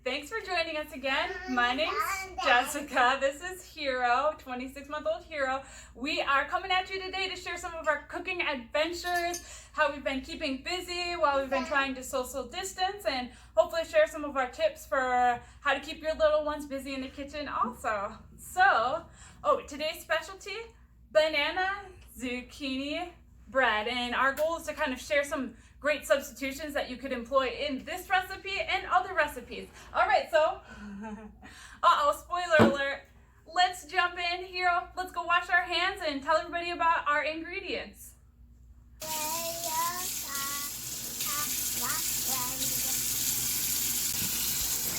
Thanks for joining us again. My name's Jessica. This is Hero, 26-month-old Hero. We are coming at you today to share some of our cooking adventures, how we've been keeping busy while we've been trying to social distance, and hopefully share some of our tips for how to keep your little ones busy in the kitchen also. So, today's specialty, banana zucchini bread, and our goal is to kind of share some great substitutions that you could employ in this recipe and other recipes. All right, so, spoiler alert. Let's jump in here. Let's go wash our hands and tell everybody about our ingredients.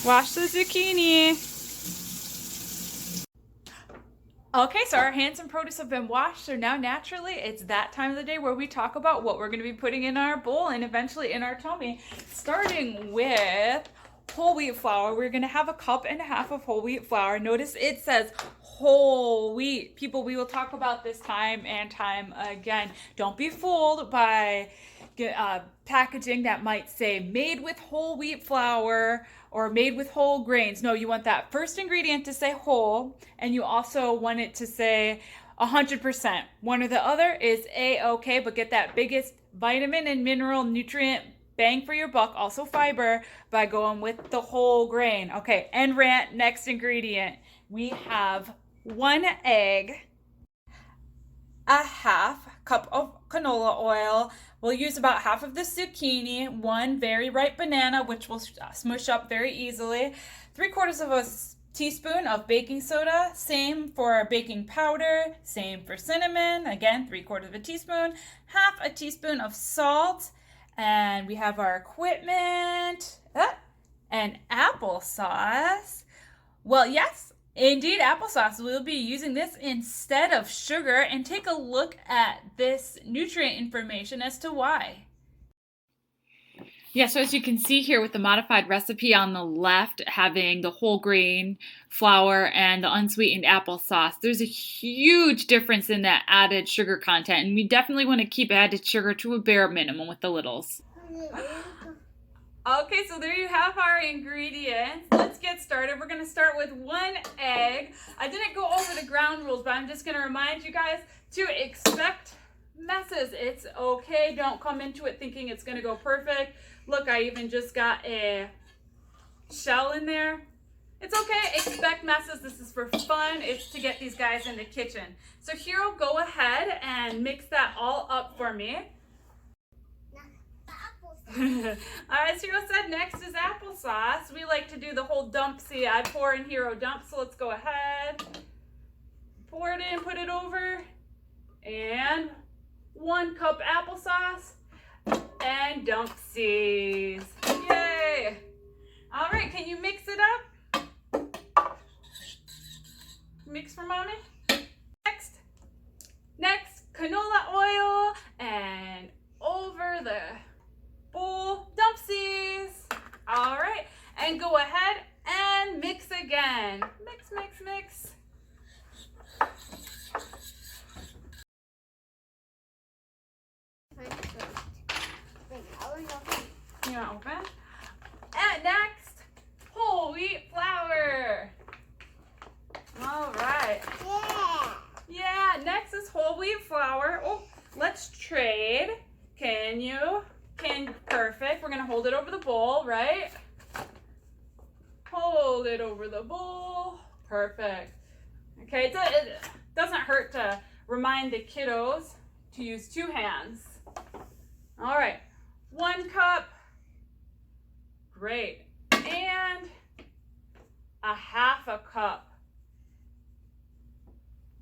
Wash the zucchini. Okay, so our hands and produce have been washed, so now naturally it's that time of the day where we talk about what we're going to be putting in our bowl and eventually in our tummy. Starting with whole wheat flour. We're going to have 1.5 cups of whole wheat flour. Notice it says whole wheat. People, we will talk about this time and time again. Don't be fooled by packaging that might say made with whole wheat flour or made with whole grains. No, you want that first ingredient to say whole, and you also want it to say 100%. One or the other is A-okay, but get that biggest vitamin and mineral nutrient bang for your buck, also fiber, by going with the whole grain. Okay, end rant, next ingredient. We have 1 egg, 1/2 cup of canola oil. We'll use about half of the zucchini, 1 very ripe banana, which will smush up very easily, 3/4 of a teaspoon of baking soda, same for baking powder, same for cinnamon, again 3/4 of a teaspoon, 1/2 a teaspoon of salt, and we have our equipment, and applesauce. Well, yes, indeed, applesauce. We'll be using this instead of sugar, and take a look at this nutrient information as to why. Yeah, so as you can see here with the modified recipe on the left, having the whole grain flour and the unsweetened applesauce, there's a huge difference in that added sugar content, and we definitely want to keep added sugar to a bare minimum with the littles. Okay, so there you have our ingredients. Let's get started. We're going to start with 1 egg. I didn't go over the ground rules, but I'm just going to remind you guys to expect messes. It's okay. Don't come into it thinking it's going to go perfect. Look, I even just got a shell in there. It's okay. Expect messes. This is for fun. It's to get these guys in the kitchen. So Hero, go ahead and mix that all up for me. As Hero said, next is applesauce. We like to do the whole dump. See, I pour in Hero dump, so let's go ahead. Pour it in, put it over, and 1 cup applesauce and dumpsies. Yay! All right, can you mix it up? Mix for mommy. Next, canola oil and over the bowl, dumpsies. All right, and go ahead and mix again. Mix, mix, mix. You want to open? And next, whole wheat flour. All right. Yeah, next is whole wheat flour. Oh, let's trade. Perfect. We're going to hold it over the bowl, right? Hold it over the bowl. Perfect. Okay, it doesn't hurt to remind the kiddos to use 2 hands. All right, 1 cup. Great. And 1/2 cup.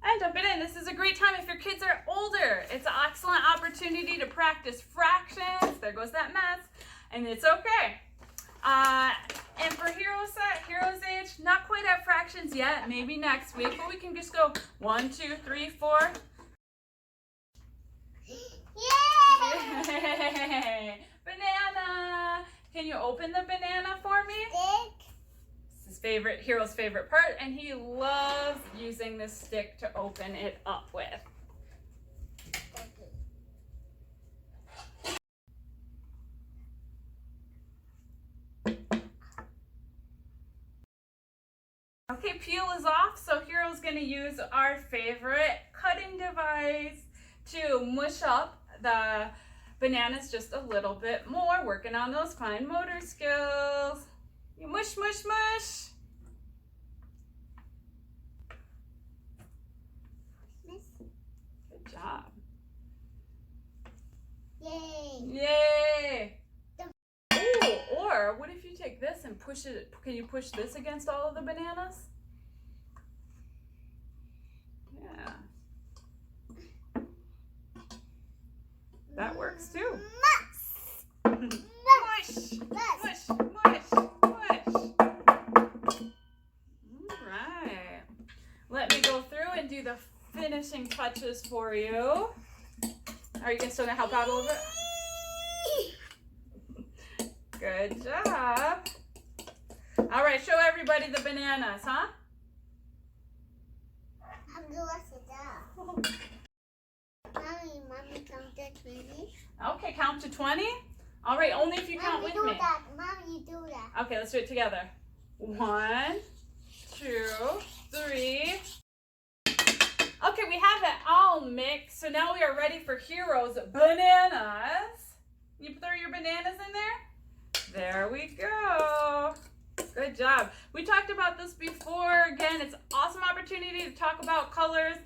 And dump it in. This is a great time if your kids are older. It's an excellent opportunity to practice fractions. There goes that mess. And it's okay. And for Hero's age, not quite at fractions yet. Maybe next week. But we can just go 1, 2, 3, 4. Yay! Banana! Can you open the banana for me? Hero's favorite part, and he loves using this stick to open it up with. Okay, peel is off, so Hero's gonna use our favorite cutting device to mush up the bananas just a little bit more, working on those fine motor skills. You mush, mush, mush. Good job. Yay! Yay! Ooh, or what if you take this and push it? Can you push this against all of the bananas? Yeah. That works too. Mush! Mush! Mush! Mush! All right. Let me go through and do the finishing touches for you. Are you still gonna help out a little bit? Good job. All right, show everybody the bananas, huh? Mommy, count to 20. Okay, count to 20. All right, only if you count with me. Mommy, you do that. Okay, let's do it together. 1, 2, 3. Okay, we have it all mixed, so now we are ready for Hero's bananas. You throw your bananas in there? There we go. Good job. We talked about this before. Again, it's an awesome opportunity to talk about colors.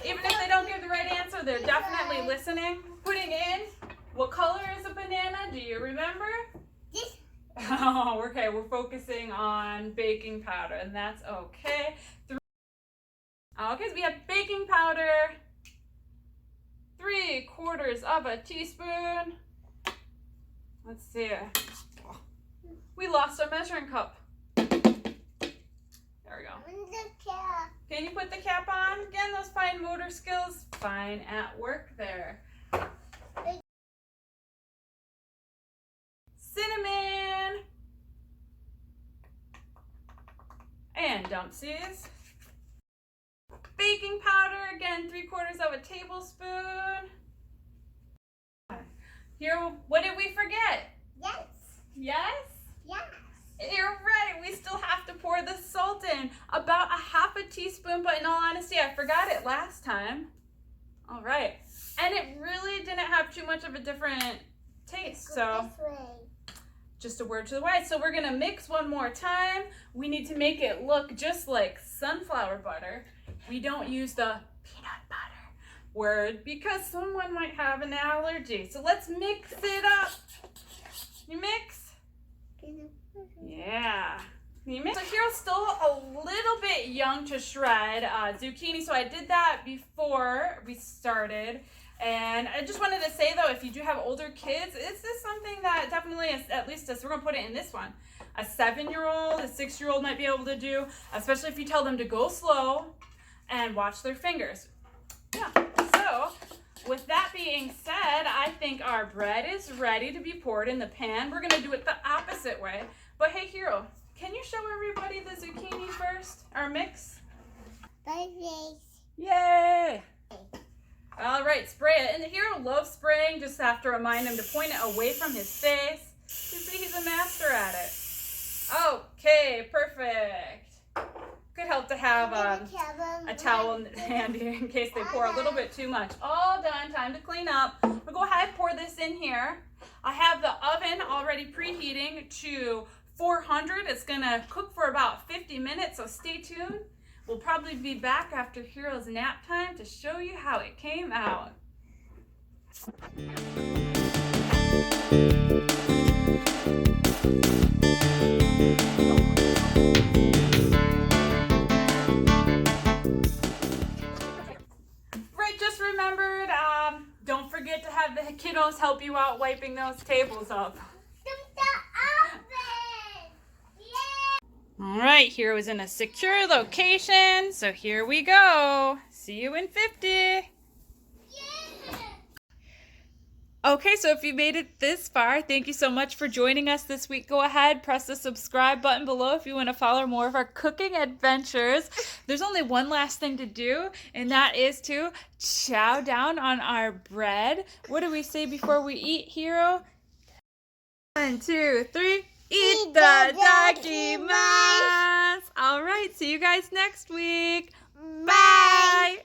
Even if they don't give the right answer, they're definitely listening. Putting in, what color is a banana? Do you remember? This. Oh, okay. We're focusing on baking powder, and that's okay. Okay, so we have baking powder, 3/4 of a teaspoon. Let's see. We lost our measuring cup. There we go. Can you put the cap on? Again, those fine motor skills, fine at work there. Cinnamon. And Dumpsies. Baking powder, again, 3/4 of a tablespoon. Here, what did we forget? Yes. Yes? Yes. You're right, we still have to pour the salt in. About 1/2 teaspoon, but in all honesty, I forgot it last time. All right. And it really didn't have too much of a different taste, so This way. just a word to the wise. So we're gonna mix one more time. We need to make it look just like sunflower butter. We don't use the peanut butter word because someone might have an allergy. So let's mix it up. You mix? Yeah. You mix? So Hero's still a little bit young to shred zucchini, so I did that before we started. And I just wanted to say though, if you do have older kids, this is something that definitely is, at least as we're gonna put it in this one, a 7-year-old, a 6-year-old might be able to do, especially if you tell them to go slow and watch their fingers. Yeah, so with that being said, I think our bread is ready to be poured in the pan. We're gonna do it the opposite way. But hey, Hero, can you show everybody the zucchini first, our mix? Yay! All right, spray it. And Hero loves spraying, just have to remind him to point it away from his face. You see, he's a master at it. Okay, perfect. Could help to have a towel handy in case they pour a little bit too much. All done, time to clean up. We'll go ahead and pour this in here. I have the oven already preheating to 400. It's gonna cook for about 50 minutes, so stay tuned. We'll probably be back after Hero's nap time to show you how it came out. Right, just remembered, don't forget to have the kiddos help you out wiping those tables up. All right, Hero is in a secure location, so here we go. See you in 50. Yeah. Okay, so if you made it this far, thank you so much for joining us this week. Go ahead, press the subscribe button below if you want to follow more of our cooking adventures. There's only one last thing to do, and that is to chow down on our bread. What do we say before we eat, Hero? 1, 2, 3. Itadakimasu! All right, see you guys next week. Bye. Bye.